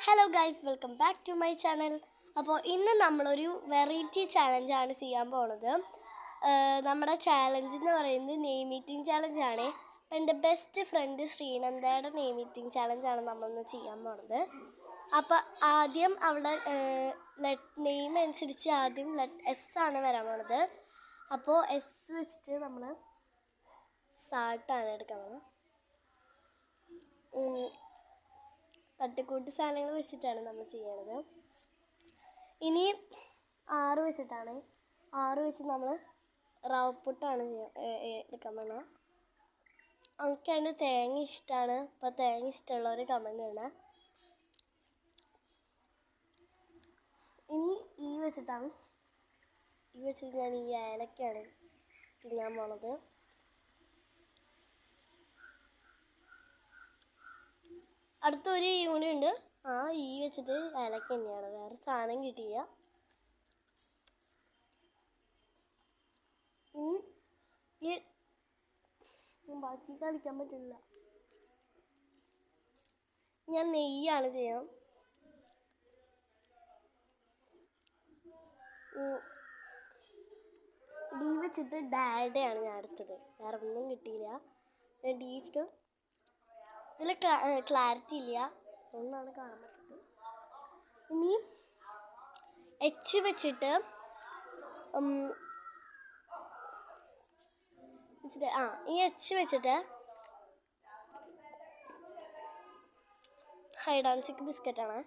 Hello guys, welcome back to my channel. അപ്പോൾ ഇന്ന് നമ്മളൊരു വെറൈറ്റി ചാലഞ്ചാണ് ചെയ്യാൻ പോണത്. നമ്മുടെ ചാലഞ്ച് എന്ന് പറയുന്നത് നെയിം മീറ്റിംഗ് ചാലഞ്ചാണ്. അപ്പോൾ എൻ്റെ ബെസ്റ്റ് ഫ്രണ്ട് ശ്രീനന്ദയുടെ നെയിം മീറ്റിംഗ് ചാലഞ്ചാണ് നമ്മളിന്ന് ചെയ്യാൻ പോണത്. അപ്പോൾ ആദ്യം അവിടെ നെയിം അനുസരിച്ച് ആദ്യം എസ് ആണ് വരാൻ പോണത്. അപ്പോൾ എസ് വെച്ചിട്ട് നമ്മൾ സാൾട്ടാണ് എടുക്കാൻ പോകുന്നത്. തട്ടിക്കൂട്ട് സാധനങ്ങൾ വെച്ചിട്ടാണ് നമ്മൾ ചെയ്യണത്. ഇനി 6 വെച്ചിട്ടാണ്. 6 വെച്ച് നമ്മൾ റവപ്പുട്ടാണ് എടുക്കാൻ പോകുന്നത്. എനിക്കതിന് തേങ്ങ ഇഷ്ടമാണ്. അപ്പോൾ തേങ്ങ ഇഷ്ടമുള്ളവർ കമൻറ്റ് ചെയ്യണം. ഇനി ഈ വെച്ചിട്ടാണ്. ഈ വെച്ചിട്ട് ഞാൻ ഈ ഏലക്കയാണ് തിന്നാൻ പോണത്. അടുത്തൊരു യൂണി ഉണ്ട്. ആ ഈ വെച്ചിട്ട് ഏലക്ക തന്നെയാണ്, വേറെ സാധനം കിട്ടിയില്ല. ബാക്കി കളിക്കാൻ പറ്റില്ല. ഞാൻ നെയ്യാണ് ചെയ്യാം. ഡി വെച്ചിട്ട് ഡാഡയാണ് ഞാൻ എടുത്തത്, വേറെ ഒന്നും കിട്ടിയില്ല. ഞാൻ ഡി വെച്ചിട്ട് ഇതിൽ ക്ലാരിറ്റി ഇല്ല, ഒന്നാണ് കാണാൻ പറ്റുന്നത്. ഇനി എച്ച് വെച്ചിട്ട് ഈ എച്ച് വെച്ചിട്ട് ഹൈഡ് ആൻഡ് സീക്ക് ബിസ്ക്കറ്റാണ്.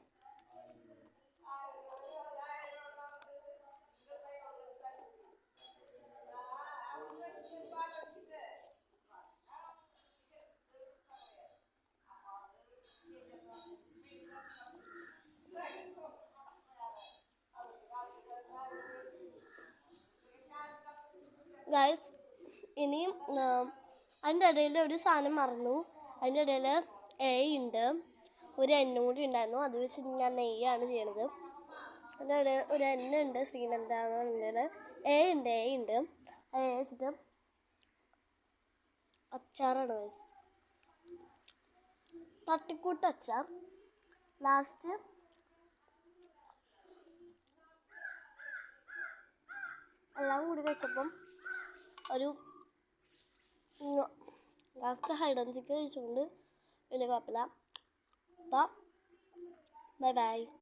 ഗൈസ്, ഇനിയും അതിൻ്റെ ഇടയിൽ ഒരു സാധനം മറന്നു. അതിൻ്റെ ഇടയിൽ എ ഉണ്ട്, ഒരു എന്നും കൂടി ഉണ്ടായിരുന്നു. അത് വെച്ച് ഞാൻ നെയ്യാണ് ചെയ്യണത്. അതിൻ്റെ ഇടയിൽ ഒരു എണ്ണ ഉണ്ട്, ശ്രീനന്ദ എ ഉണ്ട്. അത് വെച്ചിട്ട് അച്ചാറാണ് ഗൈസ്, തട്ടിക്കൂട്ട് അച്ചാർ. ലാസ്റ്റ് എല്ലാം കൂടി വെച്ചപ്പം ഒരു ലാസ്റ്റ് ഹൈഡ് ആൻഡ് സീക്ക് കഴിച്ചുകൊണ്ട് വലിയ കുഴപ്പമില്ല. അപ്പം ബൈ ബൈ.